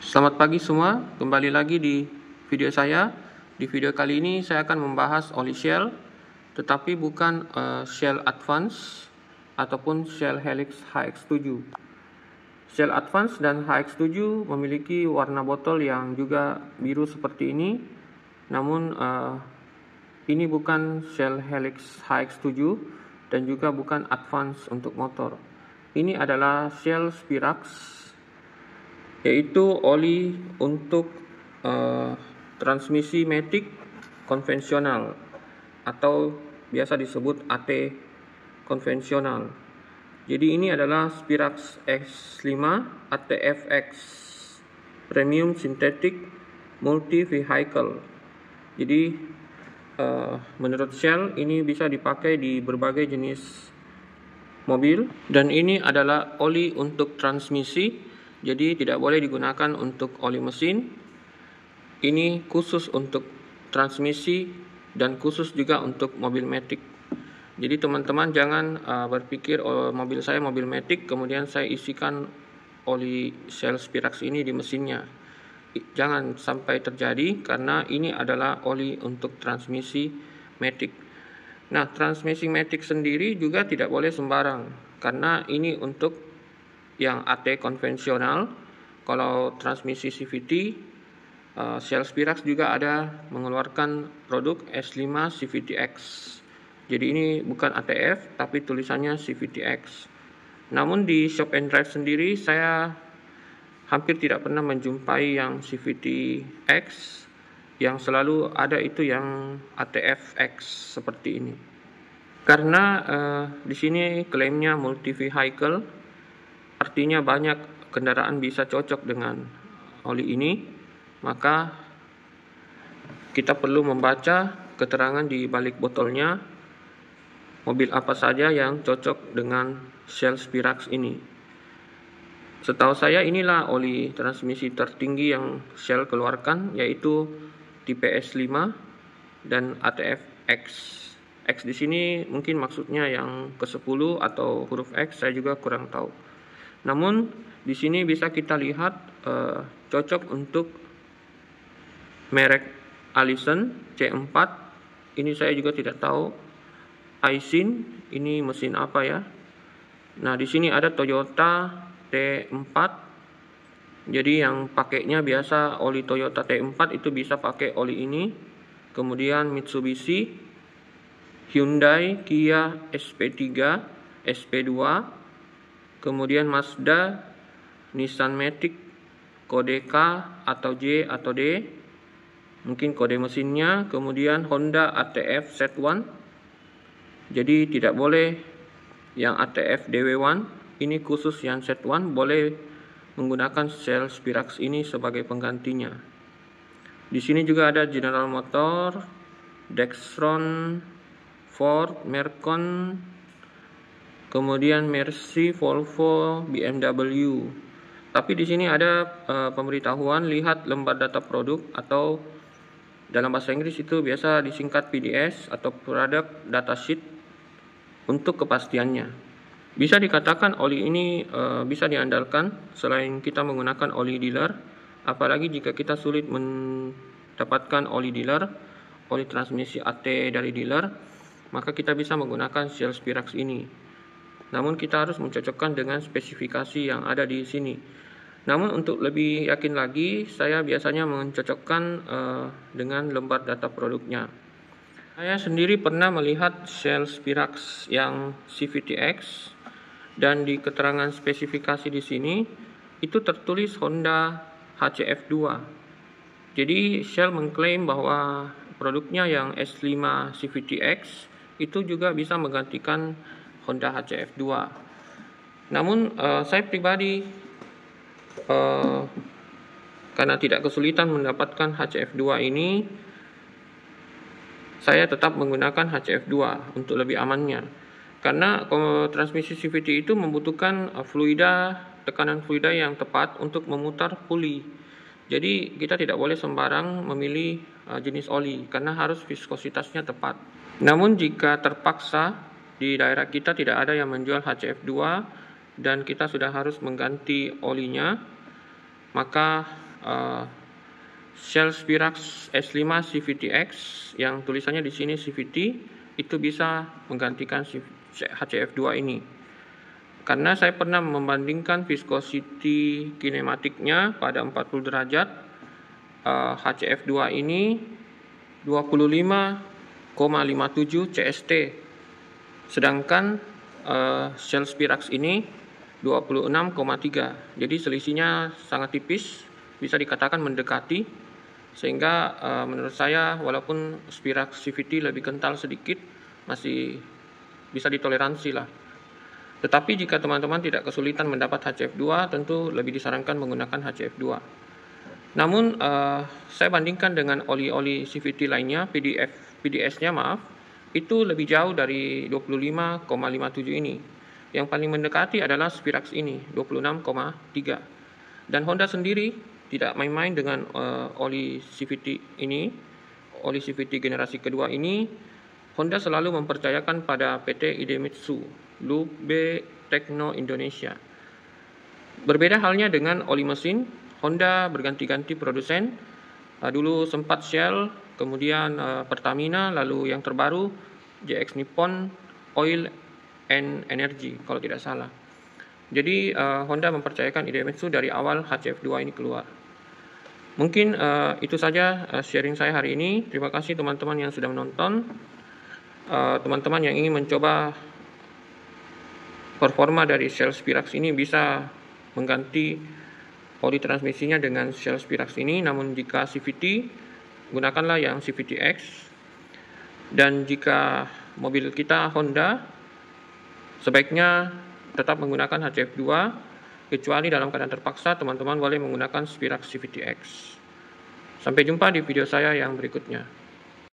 Selamat pagi semua, kembali lagi di video saya. Di video kali ini saya akan membahas oli shell, tetapi bukan shell advance ataupun shell helix HX7. Shell advance dan HX7 memiliki warna botol yang juga biru seperti ini, namun ini bukan shell helix HX7 dan juga bukan advance untuk motor. Ini adalah shell Spirax, yaitu oli untuk transmisi matic konvensional atau biasa disebut AT konvensional. Jadi ini adalah Spirax X5 ATFX Premium Synthetic Multi Vehicle. Jadi menurut Shell ini bisa dipakai di berbagai jenis mobil, dan ini adalah oli untuk transmisi. Jadi tidak boleh digunakan untuk oli mesin. Ini khusus untuk transmisi dan khusus juga untuk mobil matic. Jadi teman-teman jangan berpikir mobil saya mobil matic kemudian saya isikan oli Shell Spirax ini di mesinnya. Jangan sampai terjadi, karena ini adalah oli untuk transmisi matic. Nah, transmisi matic sendiri juga tidak boleh sembarang, karena ini untuk yang AT konvensional. Kalau transmisi CVT, Shell Spirax juga ada mengeluarkan produk S5 CVTX. Jadi ini bukan ATF tapi tulisannya CVTX. Namun di Shop and Drive sendiri saya hampir tidak pernah menjumpai yang CVTX. Yang selalu ada itu yang ATFX seperti ini. Karena di sini klaimnya multi vehicle, artinya banyak kendaraan bisa cocok dengan oli ini, maka kita perlu membaca keterangan di balik botolnya, mobil apa saja yang cocok dengan Shell Spirax ini. Setahu saya inilah oli transmisi tertinggi yang Shell keluarkan, yaitu tipe S5 dan ATFX. X di sini mungkin maksudnya yang ke-10 atau huruf X, saya juga kurang tahu. Namun di sini bisa kita lihat cocok untuk merek Allison C4. Ini saya juga tidak tahu. Aisin, ini mesin apa ya? Nah, di sini ada Toyota T4. Jadi yang pakainya biasa oli Toyota T4 itu bisa pakai oli ini. Kemudian Mitsubishi, Hyundai, Kia SP3, SP2, kemudian Mazda, Nissan Matic, kode K atau J atau D, mungkin kode mesinnya, kemudian Honda ATF Z1. Jadi tidak boleh yang ATF DW1, ini khusus yang Z1 boleh menggunakan Shell Spirax ini sebagai penggantinya. Di sini juga ada General Motor, Dexron, Ford, Mercon, kemudian Mercy, Volvo, BMW. Tapi di sini ada pemberitahuan, lihat lembar data produk, atau dalam bahasa Inggris itu biasa disingkat PDS atau Product Data Sheet untuk kepastiannya. Bisa dikatakan oli ini bisa diandalkan selain kita menggunakan oli dealer, apalagi jika kita sulit mendapatkan oli dealer, oli transmisi AT dari dealer, maka kita bisa menggunakan Shell Spirax ini. Namun kita harus mencocokkan dengan spesifikasi yang ada di sini. Namun untuk lebih yakin lagi, saya biasanya mencocokkan dengan lembar data produknya. Saya sendiri pernah melihat Shell Spirax yang CVTX, dan di keterangan spesifikasi di sini itu tertulis Honda HCF2. Jadi Shell mengklaim bahwa produknya yang S5 CVTX itu juga bisa menggantikan Honda HCF2. Namun saya pribadi karena tidak kesulitan mendapatkan HCF2 ini, saya tetap menggunakan HCF2 untuk lebih amannya. Karena transmisi CVT itu membutuhkan tekanan fluida yang tepat untuk memutar puli. Jadi kita tidak boleh sembarang memilih jenis oli, karena harus viskositasnya tepat. Namun jika terpaksa di daerah kita tidak ada yang menjual HCF2 dan kita sudah harus mengganti olinya, maka Shell Spirax S5 CVT-X yang tulisannya di sini CVT itu bisa menggantikan HCF2 ini. Karena saya pernah membandingkan viscosity kinematiknya pada 40 derajat, HCF2 ini 25,57 CST, sedangkan Shell Spirax ini 26,3. Jadi selisihnya sangat tipis, bisa dikatakan mendekati, sehingga menurut saya walaupun Spirax CVT lebih kental sedikit, masih bisa ditoleransi lah. Tetapi jika teman-teman tidak kesulitan mendapat HCF2, tentu lebih disarankan menggunakan HCF2. Namun saya bandingkan dengan oli-oli CVT lainnya, PDS-nya itu lebih jauh dari 25,57 ini. Yang paling mendekati adalah Spirax ini, 26,3. Dan Honda sendiri tidak main-main dengan oli CVT ini, oli CVT generasi kedua ini. Honda selalu mempercayakan pada PT Idemitsu, Lube Techno Indonesia. Berbeda halnya dengan oli mesin, Honda berganti-ganti produsen. Dulu sempat Shell, kemudian Pertamina, lalu yang terbaru JX Nippon Oil and Energy kalau tidak salah. Jadi Honda mempercayakan Idemitsu dari awal HCF2 ini keluar. Mungkin itu saja sharing saya hari ini. Terima kasih teman-teman yang sudah menonton. Teman-teman yang ingin mencoba performa dari Shell Spirax ini bisa mengganti oli transmisinya dengan Shell Spirax ini. Namun jika CVT, gunakanlah yang CVT-X. Dan jika mobil kita Honda, sebaiknya tetap menggunakan HCF2, kecuali dalam keadaan terpaksa teman-teman boleh menggunakan Spirax CVT-X. Sampai jumpa di video saya yang berikutnya.